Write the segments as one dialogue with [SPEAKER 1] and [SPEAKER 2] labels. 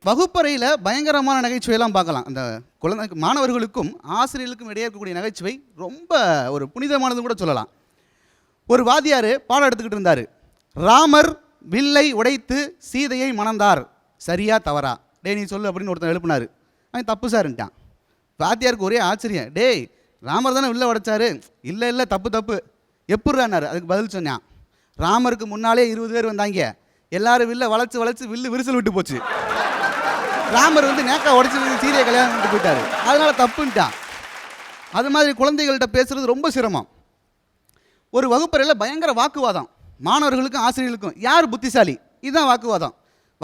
[SPEAKER 1] வகுப்பறையில் பயங்கரமான நகைச்சுவையெல்லாம் பார்க்கலாம். அந்த மாணவர்களுக்கும் ஆசிரியர்களுக்கும் இடையே இருக்கக்கூடிய நகைச்சுவை ரொம்ப ஒரு புனிதமானது கூட சொல்லலாம். ஒரு வாத்தியார் பாடம் எடுத்துக்கிட்டு இருந்தார். ராமர் வில்லை உடைத்து சீதையை மணந்தார், சரியா தவறா? டேய் நீ சொல்லு அப்படின்னு ஒருத்தன் எழுப்பினார். அவன் தப்பு சார்ன்ட்டான். வாத்தியாருக்கு ஒரே ஆச்சரியம். டேய் ராமர் தானே வில்லை உடைச்சாரு. இல்லை இல்லை தப்பு தப்பு. எப்படிறானார்? அதுக்கு பதில் சொன்னான், ராமருக்கு முன்னாலே 20 பேர் வந்தாங்க, எல்லாரும் வில்லை வளைச்சு வளைச்சு வில்லு விரிசல் விட்டு போச்சு. ராமர் நேக்கா உடைச்சு சீதையை கல்யாணம் பண்ணிட்டு போயிட்டாரு, அதனால தப்புன்ட்டான். அது மாதிரி குழந்தைகள்கிட்ட பேசுறது ரொம்ப சிரமம். ஒரு வகுப்பறையில் பயங்கர வாக்குவாதம், மாணவர்களுக்கும் ஆசிரியர்களுக்கும். யார் புத்திசாலி? இதுதான் வாக்குவாதம்.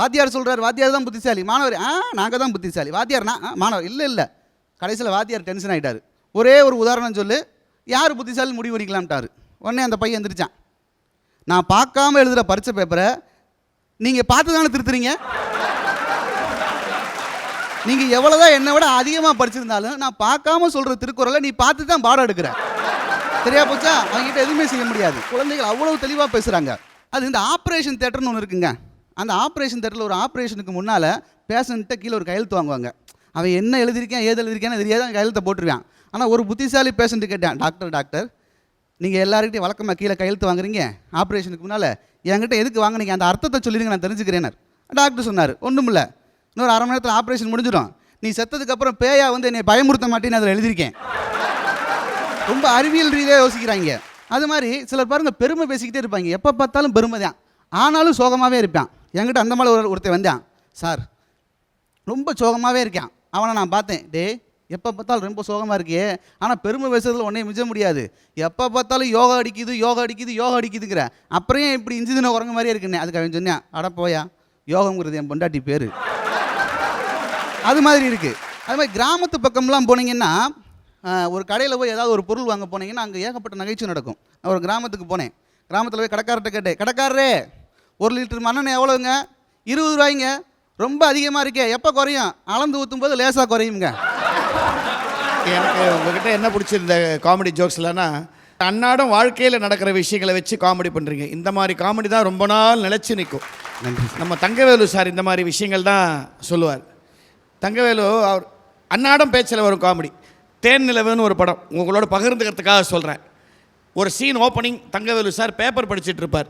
[SPEAKER 1] வாத்தியார் சொல்கிறார் வாத்தியார் தான் புத்திசாலி, மாணவர் நாங்கள் தான் புத்திசாலி. வாத்தியார்னா மாணவர் இல்லை இல்லை. கடைசியில் வாத்தியார் டென்ஷன் ஆகிட்டார். ஒரே ஒரு உதாரணம் சொல்லு, யார் புத்திசாலி முடிவு பண்ணிக்கலாம்ட்டார். உடனே அந்த பையன் எந்திரிச்சான். நான் பார்க்காம எழுதுகிற பரீட்சை பேப்பரை நீங்கள் பார்த்து தானே திருத்துறீங்க. நீங்கள் எவ்வளோதான் என்னை விட அதிகமாக படிச்சிருந்தாலும் நான் பார்க்காம சொல்கிற திருக்குறளை நீ பார்த்து தான் பாடம் எடுக்கிற. சரியா போச்சா? அவங்ககிட்ட எதுவுமே செய்ய முடியாது. குழந்தைகள் அவ்வளவு தெளிவாக பேசுகிறாங்க. அது இந்த ஆப்ரேஷன் தேட்டர்னு ஒன்று இருக்குங்க. அந்த ஆப்ரேஷன் தேட்டரில் ஒரு ஆப்ரேஷனுக்கு முன்னால் பேஷண்ட்டை கீழே ஒரு கையெழுத்து வாங்குவாங்க. அவன் என்ன எழுதியிருக்கேன் ஏது எழுதியிருக்கேன்னு தெரியாத கையெழுத்தை போட்டுருவான். ஆனால் ஒரு புத்திசாலி பேஷண்ட்டு கேட்டான், டாக்டர் நீங்கள் எல்லாருக்கிட்டையும் வழக்கமாக கீழே கையெழுத்து வாங்குறீங்க ஆப்ரேஷனுக்கு முன்னால், என்கிட்ட எதுக்கு வாங்கினீங்க, அந்த அர்த்தத்தை சொல்லிடுங்க நான் தெரிஞ்சுக்கிறேன். டாக்டர் சொன்னார், ஒன்றும் இல்லை, இன்னொரு அரை மணி நேரத்தில் ஆப்ரேஷன் முடிஞ்சிடும், நீ செத்ததுக்கப்புறம் பேயா என்னை பயமுறுத்த மாட்டேன்னு அதில் எழுதியிருக்கேன். ரொம்ப அறிவியல் ரீதியாக யோசிக்கிறாங்க. அது மாதிரி சிலர் பாருங்கள் பெருமை பேசிக்கிட்டே இருப்பாங்க, எப்போ பார்த்தாலும் பெருமை தான், ஆனாலும் சோகமாகவே இருப்பான். என்கிட்ட அந்த மாதிரி ஒருத்தர் வந்தான், சார் ரொம்ப சோகமாகவே இருக்கான், அவனை நான் பார்த்தேன், டே எப்போ பார்த்தாலும் ரொம்ப சோகமாக இருக்கியே, ஆனால் பெருமை பேசுறதுல ஒன்றே மிச்ச முடியாது, எப்போ பார்த்தாலும் யோகா அடிக்குதுங்கிற, அப்புறம் இப்படி இஞ்சி தின உறங்க மாதிரியே இருக்குண்ணே. அதுக்கு அவன் சொன்னேன், அட போயா, யோகங்கிறது என் பொண்டாட்டி பேர். அது மாதிரி இருக்குது. அது மாதிரி கிராமத்து பக்கம்லாம் போனீங்கன்னா, ஒரு கடையில் போய் ஏதாவது ஒரு பொருள் வாங்க போனீங்கன்னா அங்கே ஏகப்பட்ட நகைச்சுவை நடக்கும். நான் ஒரு கிராமத்துக்கு போனேன். கிராமத்தில் போய் கடைக்காரர்கிட்ட கேட்டேன், கடைக்காரரே 1 லிட்டர் மண்ணெண்ணெய் எவ்வளோங்க? 20 ரூபாய்ங்க. ரொம்ப அதிகமாக இருக்கே, எப்போ குறையும்? அளந்து ஊற்றும் போது லேசாக குறையுங்க.
[SPEAKER 2] எனக்கு உங்ககிட்ட என்ன பிடிச்சிருந்த காமெடி ஜோக்ஸ்லன்னா, அன்னாடம் வாழ்க்கையில் நடக்கிற விஷயங்களை வச்சு காமெடி பண்ணுறீங்க. இந்த மாதிரி காமெடி தான் ரொம்ப நாள் நிலச்சி நிற்கும்.
[SPEAKER 1] நன்றி.
[SPEAKER 2] நம்ம தங்கவேலு சார் இந்த மாதிரி விஷயங்கள் தான் சொல்லுவார். தங்கவேலு அவர் அன்னாடம் பேச்சில் வரும் காமெடி. தேன் நிலவுன்னு ஒரு படம் உங்களோட பகிர்ந்துக்கிறதுக்காக சொல்கிறேன். ஒரு scene opening, Thangavelu sir paper படிச்சுட்டு இருப்பார்.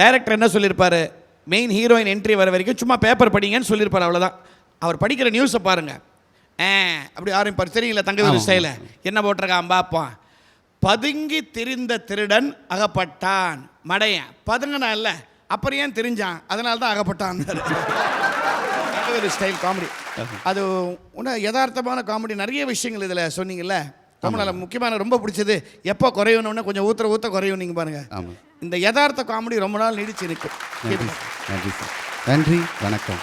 [SPEAKER 2] டைரக்டர் என்ன சொல்லியிருப்பார், மெயின் ஹீரோயின் என்ட்ரி வர வரைக்கும் சும்மா பேப்பர் படிங்கன்னு சொல்லியிருப்பார், அவ்வளோதான். அவர் படிக்கிற நியூஸை பாருங்கள், அப்படி ஆரம்பிப்பார். சரிங்களா தங்கவேலு ஸ்டைல என்ன போட்டிருக்கான் பார்ப்பான், பதுங்கி திரிந்த திருடன் அகப்பட்டான், மடையன் பதுங்கினா இல்லை அப்புறம் ஏன் தெரிஞ்சான், அதனால தான் அகப்பட்டான். தங்கவேலு ஸ்டைல் காமெடி அது இன்னும் யதார்த்தமான காமெடி. நிறைய விஷயங்கள் இதில் சொன்னீங்கல்ல, ரொம்ப நல்ல முக்கியமான ரொம்ப பிடிச்சது, எப்போ குறையணும்னு கொஞ்சம் ஊற்ற குறையும். நீங்கள் பாருங்கள், இந்த யதார்த்த காமெடி ரொம்ப நாள் நீடிச்சு நிற்கும்.
[SPEAKER 1] நன்றி சார், நன்றி, வணக்கம்.